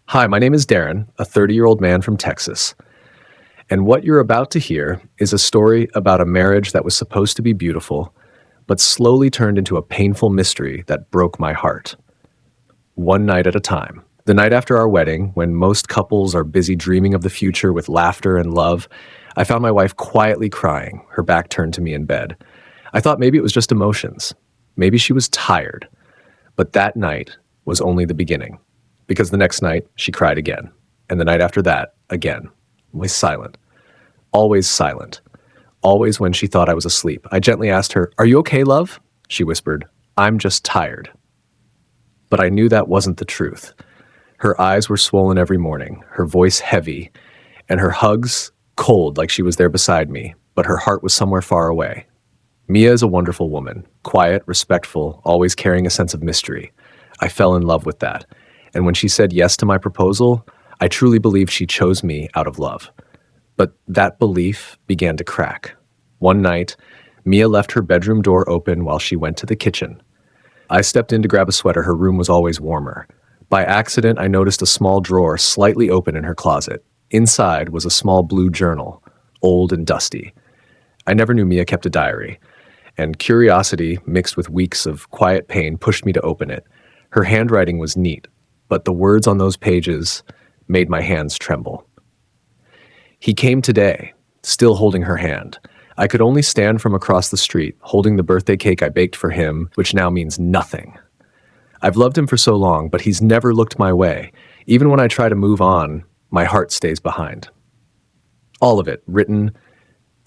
Hi, my name is Darren, a 30-year-old man from Texas. And what you're about to hear is a story about a marriage that was supposed to be beautiful, but slowly turned into a painful mystery that broke my heart. One night at a time. The night after our wedding, when most couples are busy dreaming of the future with laughter and love, I found my wife quietly crying, her back turned to me in bed. I thought maybe it was just emotions. Maybe she was tired. But that night was only the beginning. Because the next night, she cried again. And the night after that, again. Was silent. Always silent. Always when she thought I was asleep. I gently asked her, "Are you okay, love?" She whispered, "I'm just tired." But I knew that wasn't the truth. Her eyes were swollen every morning, her voice heavy, and her hugs cold like she was there beside me, but her heart was somewhere far away. Mia is a wonderful woman, quiet, respectful, always carrying a sense of mystery. I fell in love with that. And when she said yes to my proposal, I truly believe she chose me out of love. But that belief began to crack. One night, Mia left her bedroom door open while she went to the kitchen. I stepped in to grab a sweater. Her room was always warmer. By accident, I noticed a small drawer slightly open in her closet. Inside was a small blue journal, old and dusty. I never knew Mia kept a diary, and curiosity mixed with weeks of quiet pain pushed me to open it. Her handwriting was neat, but the words on those pages made my hands tremble. He came today, still holding her hand. I could only stand from across the street, holding the birthday cake I baked for him, which now means nothing. I've loved him for so long, but he's never looked my way. Even when I try to move on, my heart stays behind. All of it, written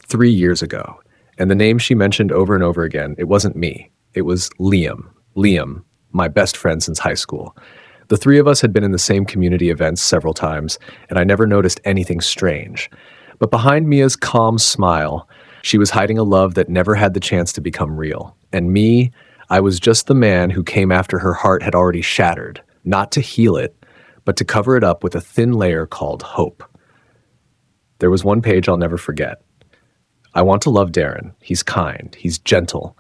3 years ago. And the name she mentioned over and over again, it wasn't me. It was Liam. Liam, my best friend since high school. The three of us had been in the same community events several times, and I never noticed anything strange. But behind Mia's calm smile, she was hiding a love that never had the chance to become real. And me, I was just the man who came after her heart had already shattered, not to heal it, but to cover it up with a thin layer called hope. There was one page I'll never forget. I want to love Darren. He's kind. He's gentle.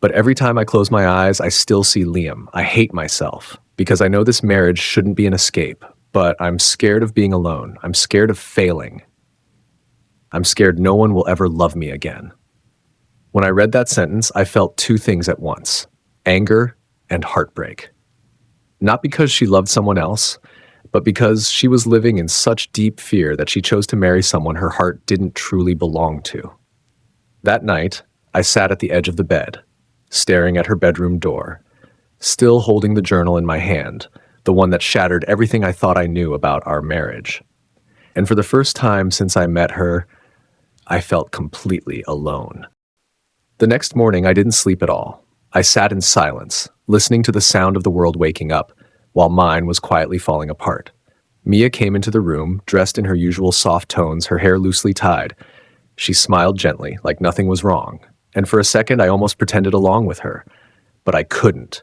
But every time I close my eyes, I still see Liam. I hate myself because I know this marriage shouldn't be an escape, but I'm scared of being alone. I'm scared of failing. I'm scared no one will ever love me again. When I read that sentence, I felt two things at once: anger and heartbreak. Not because she loved someone else, but because she was living in such deep fear that she chose to marry someone her heart didn't truly belong to. That night, I sat at the edge of the bed, staring at her bedroom door, still holding the journal in my hand, the one that shattered everything I thought I knew about our marriage. And for the first time since I met her, I felt completely alone. The next morning, I didn't sleep at all. I sat in silence, listening to the sound of the world waking up, while mine was quietly falling apart. Mia came into the room, dressed in her usual soft tones, her hair loosely tied. She smiled gently, like nothing was wrong, and for a second I almost pretended along with her. But I couldn't.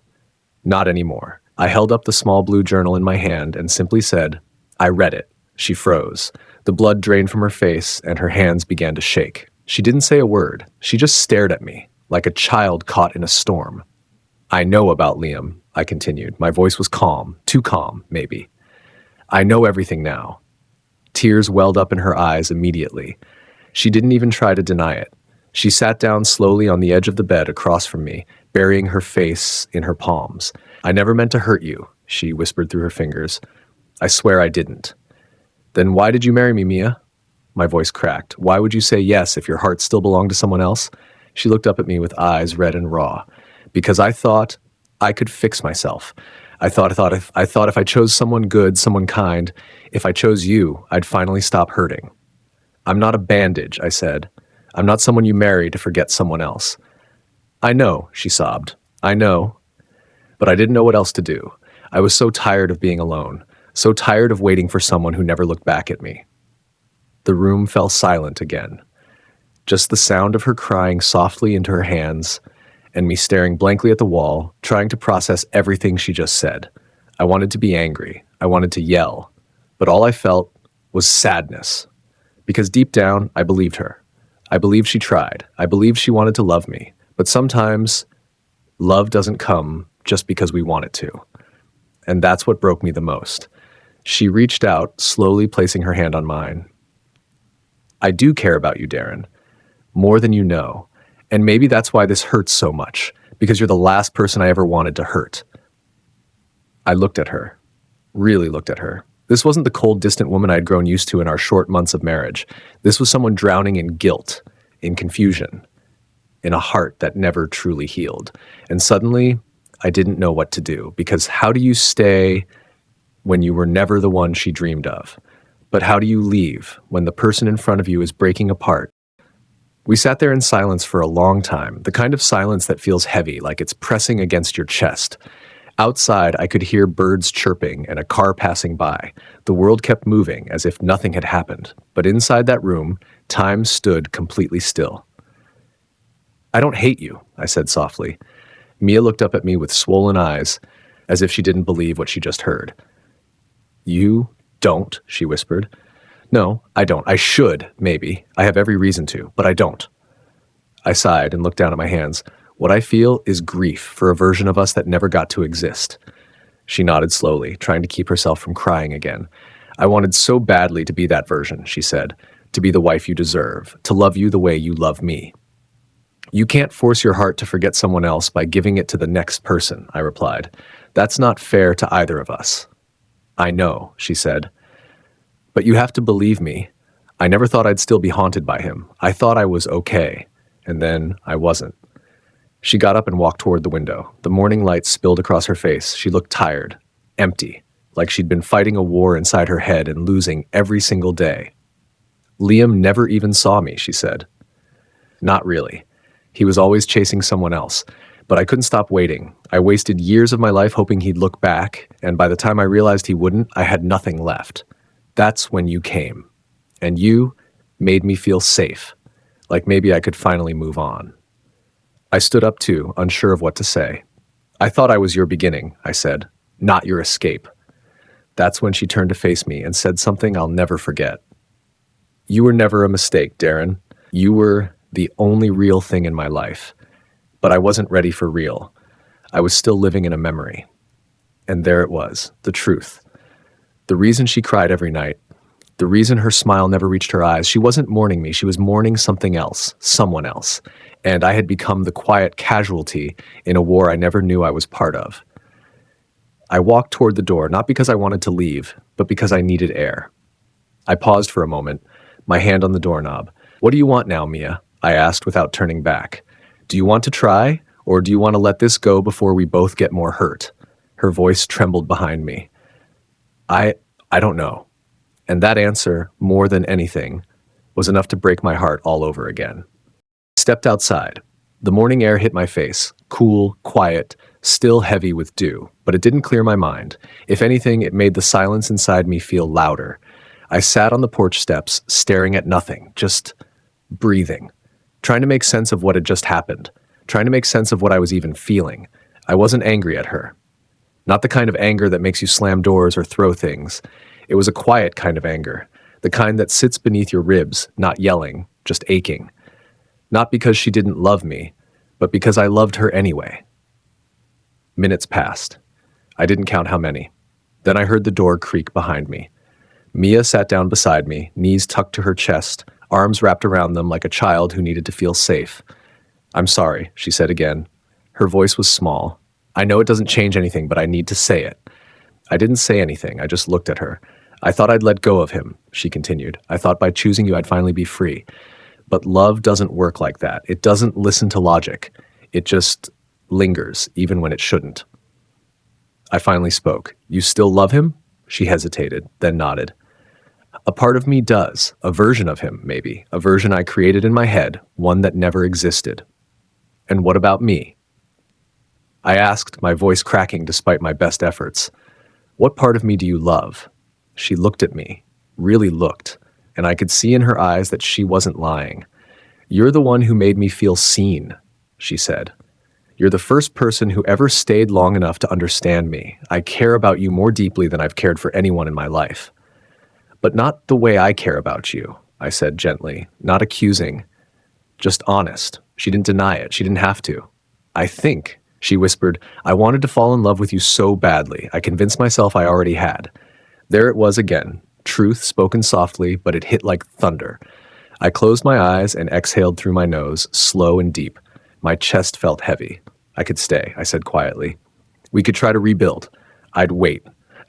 Not anymore. I held up the small blue journal in my hand and simply said, "I read it." She froze. The blood drained from her face, and her hands began to shake. She didn't say a word. She just stared at me, like a child caught in a storm. "I know about Liam," I continued. My voice was calm, too calm, maybe. "I know everything now." Tears welled up in her eyes immediately. She didn't even try to deny it. She sat down slowly on the edge of the bed across from me, burying her face in her palms. "I never meant to hurt you," she whispered through her fingers. "I swear I didn't." "Then why did you marry me, Mia?" My voice cracked. "Why would you say yes if your heart still belonged to someone else?" She looked up at me with eyes red and raw. "Because I thought I could fix myself. I thought if I chose someone good, someone kind, if I chose you, I'd finally stop hurting." "I'm not a bandage," I said. "I'm not someone you marry to forget someone else." "I know," she sobbed. "I know." But I didn't know what else to do. I was so tired of being alone, so tired of waiting for someone who never looked back at me. The room fell silent again. Just the sound of her crying softly into her hands, and me staring blankly at the wall, trying to process everything she just said. I wanted to be angry. I wanted to yell. But all I felt was sadness. Because deep down, I believed her. I believed she tried. I believed she wanted to love me. But sometimes, love doesn't come just because we want it to. And that's what broke me the most. She reached out, slowly placing her hand on mine. I do care about you, Darren, more than you know. And maybe that's why this hurts so much, because you're the last person I ever wanted to hurt. I looked at her, really looked at her. This wasn't the cold, distant woman I'd grown used to in our short months of marriage. This was someone drowning in guilt, in confusion, in a heart that never truly healed. And suddenly, I didn't know what to do, because how do you stay when you were never the one she dreamed of? But how do you leave when the person in front of you is breaking apart? We sat there in silence for a long time, the kind of silence that feels heavy, like it's pressing against your chest. Outside, I could hear birds chirping and a car passing by. The world kept moving as if nothing had happened. But inside that room, time stood completely still. I don't hate you, I said softly. Mia looked up at me with swollen eyes, as if she didn't believe what she just heard. You don't, she whispered. No, I don't. I should, maybe. I have every reason to, but I don't. I sighed and looked down at my hands. What I feel is grief for a version of us that never got to exist. She nodded slowly, trying to keep herself from crying again. I wanted so badly to be that version, she said, to be the wife you deserve, to love you the way you love me. You can't force your heart to forget someone else by giving it to the next person, I replied. That's not fair to either of us. I know, she said. But you have to believe me. I never thought I'd still be haunted by him. I thought I was okay, and then I wasn't. She got up and walked toward the window. The morning light spilled across her face. She looked tired, empty, like she'd been fighting a war inside her head and losing every single day. Liam never even saw me, she said. Not really. He was always chasing someone else. But I couldn't stop waiting. I wasted years of my life hoping he'd look back, and by the time I realized he wouldn't, I had nothing left. That's when you came. And you made me feel safe, like maybe I could finally move on. I stood up too, unsure of what to say. I thought I was your beginning, I said, not your escape. That's when she turned to face me and said something I'll never forget. You were never a mistake, Darren. You were the only real thing in my life. But I wasn't ready for real. I was still living in a memory. And there it was, the truth. The reason she cried every night, the reason her smile never reached her eyes, she wasn't mourning me, she was mourning something else, someone else. And I had become the quiet casualty in a war I never knew I was part of. I walked toward the door, not because I wanted to leave, but because I needed air. I paused for a moment, my hand on the doorknob. What do you want now, Mia? I asked without turning back. Do you want to try, or do you want to let this go before we both get more hurt? Her voice trembled behind me. I don't know. And that answer, more than anything, was enough to break my heart all over again. I stepped outside. The morning air hit my face, cool, quiet, still heavy with dew, but it didn't clear my mind. If anything, it made the silence inside me feel louder. I sat on the porch steps, staring at nothing, just breathing, trying to make sense of what had just happened, trying to make sense of what I was even feeling. I wasn't angry at her. Not the kind of anger that makes you slam doors or throw things. It was a quiet kind of anger, the kind that sits beneath your ribs, not yelling, just aching. Not because she didn't love me, but because I loved her anyway. Minutes passed. I didn't count how many. Then I heard the door creak behind me. Mia sat down beside me, knees tucked to her chest, arms wrapped around them like a child who needed to feel safe. I'm sorry, she said again. Her voice was small. I know it doesn't change anything, but I need to say it. I didn't say anything. I just looked at her. I thought I'd let go of him, she continued. I thought by choosing you, I'd finally be free. But love doesn't work like that. It doesn't listen to logic. It just lingers, even when it shouldn't. I finally spoke. You still love him? She hesitated, then nodded. A part of me does. A version of him, maybe. A version I created in my head, one that never existed. And what about me? I asked, my voice cracking despite my best efforts. What part of me do you love? She looked at me, really looked, and I could see in her eyes that she wasn't lying. You're the one who made me feel seen, she said. You're the first person who ever stayed long enough to understand me. I care about you more deeply than I've cared for anyone in my life. But not the way I care about you, I said gently, not accusing, just honest. She didn't deny it. She didn't have to. I think, she whispered, I wanted to fall in love with you so badly. I convinced myself I already had. There it was again, truth spoken softly, but it hit like thunder. I closed my eyes and exhaled through my nose, slow and deep. My chest felt heavy. I could stay, I said quietly. We could try to rebuild. I'd wait.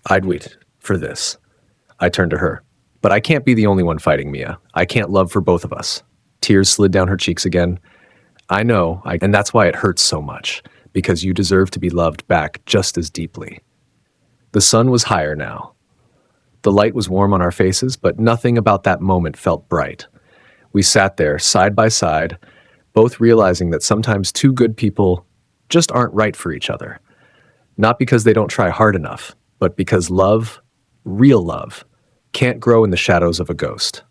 I'd wait for this. I turned to her. But I can't be the only one fighting, Mia. I can't love for both of us. Tears slid down her cheeks again. I know, and that's why it hurts so much, because you deserve to be loved back just as deeply. The sun was higher now. The light was warm on our faces, but nothing about that moment felt bright. We sat there, side by side, both realizing that sometimes two good people just aren't right for each other. Not because they don't try hard enough, but because love, real love, can't grow in the shadows of a ghost.